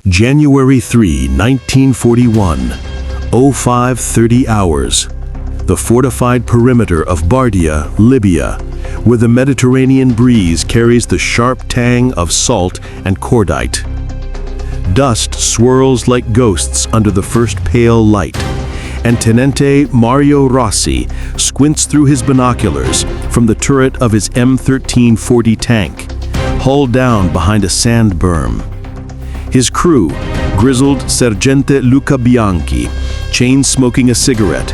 January 3, 1941, 05:30 hours. The fortified perimeter of Bardia, Libya, where the Mediterranean breeze carries the sharp tang of salt and cordite. Dust swirls like ghosts under the first pale light, and Tenente Mario Rossi squints through his binoculars from the turret of his M1340 tank, hull down behind a sand berm. His crew, grizzled Sergente Luca Bianchi, chain-smoking a cigarette,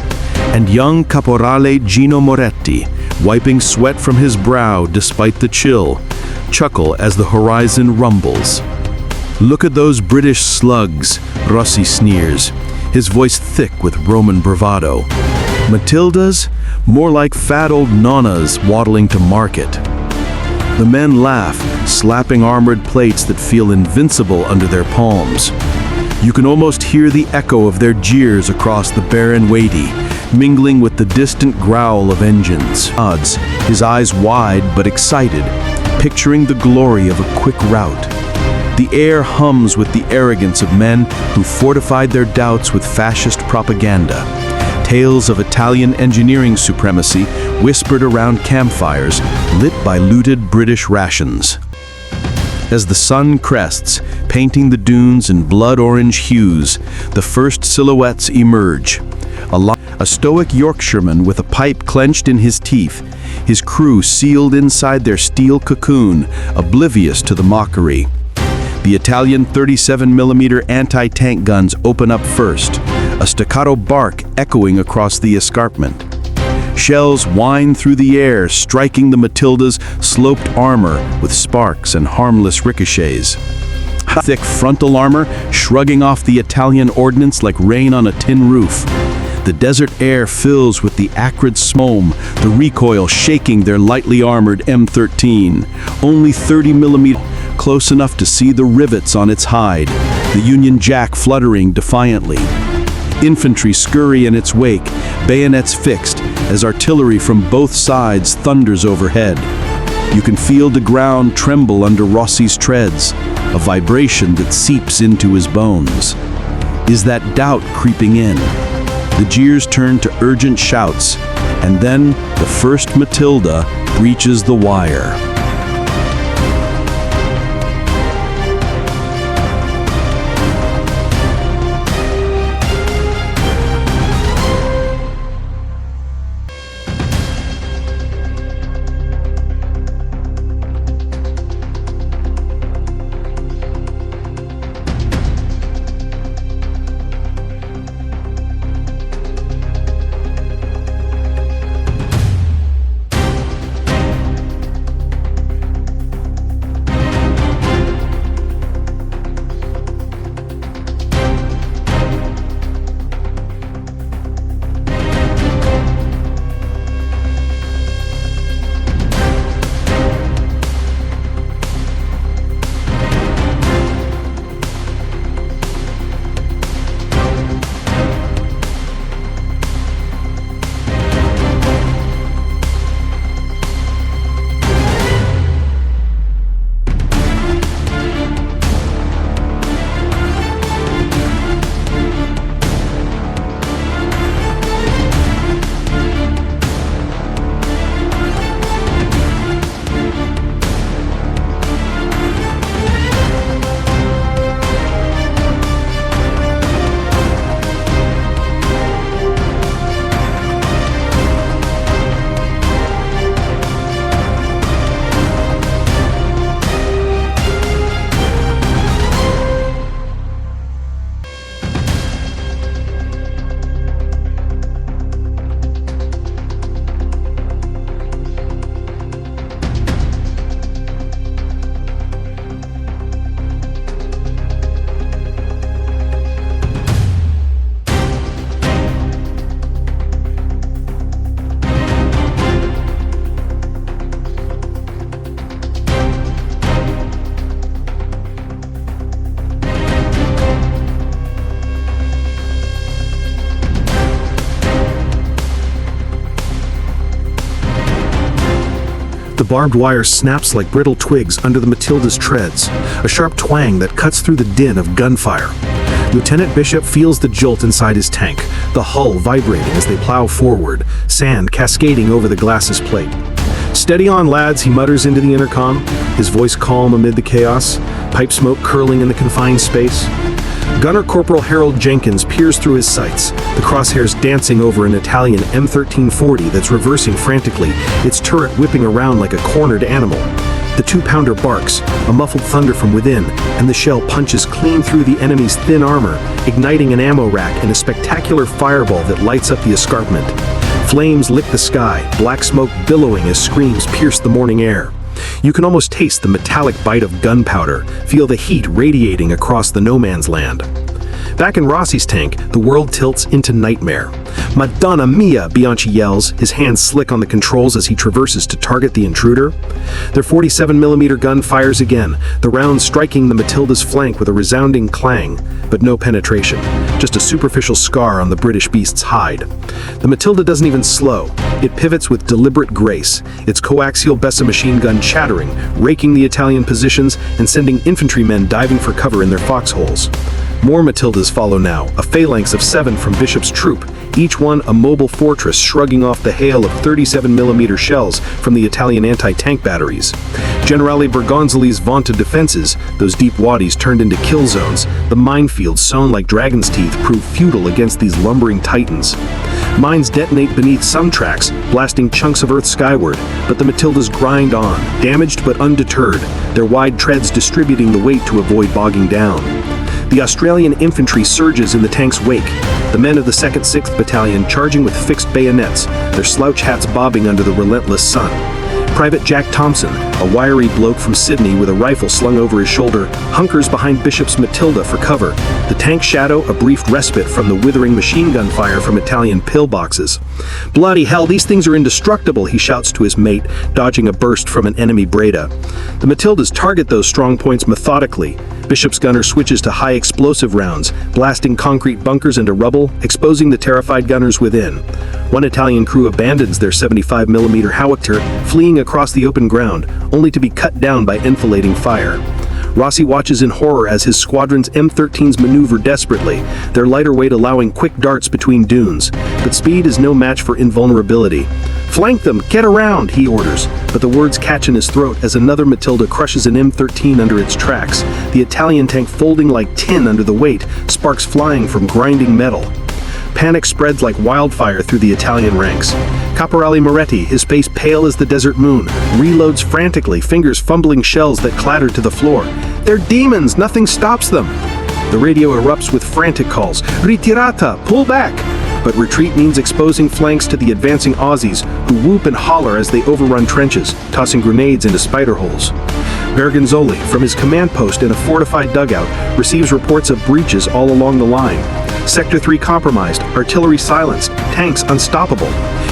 and young Caporale Gino Moretti, wiping sweat from his brow despite the chill, chuckle as the horizon rumbles. "Look at those British slugs," Rossi sneers, his voice thick with Roman bravado. "Matildas? More like fat old nonnas waddling to market." The men laugh, slapping armored plates that feel invincible under their palms. You can almost hear the echo of their jeers across the barren Wadey, mingling with the distant growl of engines. Nods, his eyes wide but excited, picturing the glory of a quick rout. The air hums with the arrogance of men who fortified their doubts with fascist propaganda. Tales of Italian engineering supremacy whispered around campfires lit by looted British rations. As the sun crests, painting the dunes in blood-orange hues, the first silhouettes emerge. A stoic Yorkshireman with a pipe clenched in his teeth, his crew sealed inside their steel cocoon, oblivious to the mockery. The Italian 37mm anti-tank guns open up first, a staccato bark echoing across the escarpment. Shells whine through the air, striking the Matilda's sloped armor with sparks and harmless ricochets. Thick frontal armor shrugging off the Italian ordnance like rain on a tin roof. The desert air fills with the acrid smoke, the recoil shaking their lightly armored M13. Only 30mm, close enough to see the rivets on its hide, the Union Jack fluttering defiantly. Infantry scurry in its wake, bayonets fixed, as artillery from both sides thunders overhead. You can feel the ground tremble under Rossi's treads, a vibration that seeps into his bones. Is that doubt creeping in? The jeers turn to urgent shouts, and then the first Matilda breaches the wire. The barbed wire snaps like brittle twigs under the Matilda's treads, a sharp twang that cuts through the din of gunfire. Lieutenant Bishop feels the jolt inside his tank, the hull vibrating as they plow forward, sand cascading over the glass's plate. "Steady on, lads," he mutters into the intercom, his voice calm amid the chaos, pipe smoke curling in the confined space. Gunner Corporal Harold Jenkins peers through his sights, the crosshairs dancing over an Italian M1340 that's reversing frantically, its turret whipping around like a cornered animal. The 2-pounder barks, a muffled thunder from within, and the shell punches clean through the enemy's thin armor, igniting an ammo rack and a spectacular fireball that lights up the escarpment. Flames lick the sky, black smoke billowing as screams pierce the morning air. You can almost taste the metallic bite of gunpowder, feel the heat radiating across the no-man's land. Back in Rossi's tank, the world tilts into nightmare. "Madonna mia!" Bianchi yells, his hands slick on the controls as he traverses to target the intruder. Their 47mm gun fires again, the round striking the Matilda's flank with a resounding clang, but no penetration, just a superficial scar on the British beast's hide. The Matilda doesn't even slow. It pivots with deliberate grace, its coaxial Bessa machine gun chattering, raking the Italian positions and sending infantrymen diving for cover in their foxholes. More Matildas follow now, a phalanx of 7 from Bishop's troop, each one a mobile fortress shrugging off the hail of 37mm shells from the Italian anti-tank batteries. Generale Bergonzoli's vaunted defenses, those deep wadis turned into kill zones, the minefields sown like dragon's teeth, prove futile against these lumbering titans. Mines detonate beneath some tracks, blasting chunks of earth skyward, but the Matildas grind on, damaged but undeterred, their wide treads distributing the weight to avoid bogging down. The Australian infantry surges in the tank's wake, the men of the 2nd 6th Battalion charging with fixed bayonets, their slouch hats bobbing under the relentless sun. Private Jack Thompson, a wiry bloke from Sydney with a rifle slung over his shoulder, hunkers behind Bishop's Matilda for cover, the tank shadow a brief respite from the withering machine gun fire from Italian pillboxes. "Bloody hell, these things are indestructible," he shouts to his mate, dodging a burst from an enemy Breda. The Matildas target those strong points methodically. Bishop's gunner switches to high explosive rounds, blasting concrete bunkers into rubble, exposing the terrified gunners within. One Italian crew abandons their 75mm Howitzer, fleeing across the open ground, only to be cut down by enfilading fire. Rossi watches in horror as his squadron's M13s maneuver desperately, their lighter weight allowing quick darts between dunes. But speed is no match for invulnerability. "Flank them! Get around!" he orders, but the words catch in his throat as another Matilda crushes an M13 under its tracks, the Italian tank folding like tin under the weight, sparks flying from grinding metal. Panic spreads like wildfire through the Italian ranks. Caporale Moretti, his face pale as the desert moon, reloads frantically, fingers fumbling shells that clatter to the floor. "They're demons! Nothing stops them!" The radio erupts with frantic calls. "Ritirata! Pull back!" But retreat means exposing flanks to the advancing Aussies, who whoop and holler as they overrun trenches, tossing grenades into spider holes. Bergonzoli, from his command post in a fortified dugout, receives reports of breaches all along the line. Sector 3 compromised, artillery silenced, tanks unstoppable.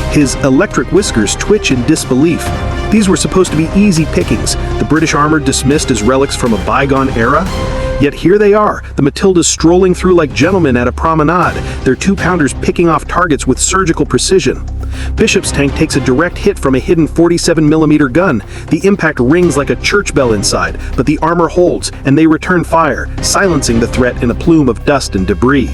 His electric whiskers twitch in disbelief. These were supposed to be easy pickings, the British armor dismissed as relics from a bygone era? Yet here they are, the Matildas strolling through like gentlemen at a promenade, their 2-pounders picking off targets with surgical precision. Bishop's tank takes a direct hit from a hidden 47mm gun. The impact rings like a church bell inside, but the armor holds, and they return fire, silencing the threat in a plume of dust and debris.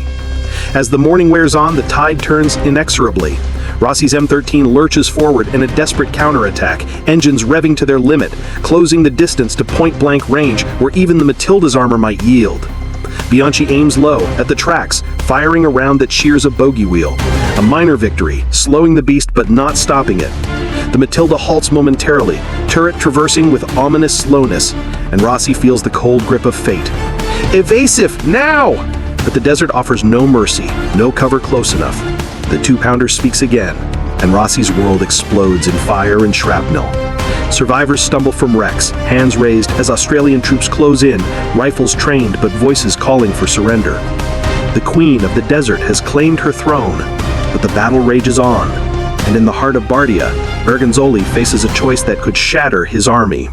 As the morning wears on, the tide turns inexorably. Rossi's M13 lurches forward in a desperate counterattack, engines revving to their limit, closing the distance to point-blank range where even the Matilda's armor might yield. Bianchi aims low, at the tracks, firing a round that shears a bogey wheel. A minor victory, slowing the beast but not stopping it. The Matilda halts momentarily, turret traversing with ominous slowness, and Rossi feels the cold grip of fate. "Evasive, now!" But the desert offers no mercy, no cover close enough. The 2-pounder speaks again, and Rossi's world explodes in fire and shrapnel. Survivors stumble from wrecks, hands raised as Australian troops close in, rifles trained but voices calling for surrender. The queen of the desert has claimed her throne, but the battle rages on, and in the heart of Bardia, Bergonzoli faces a choice that could shatter his army.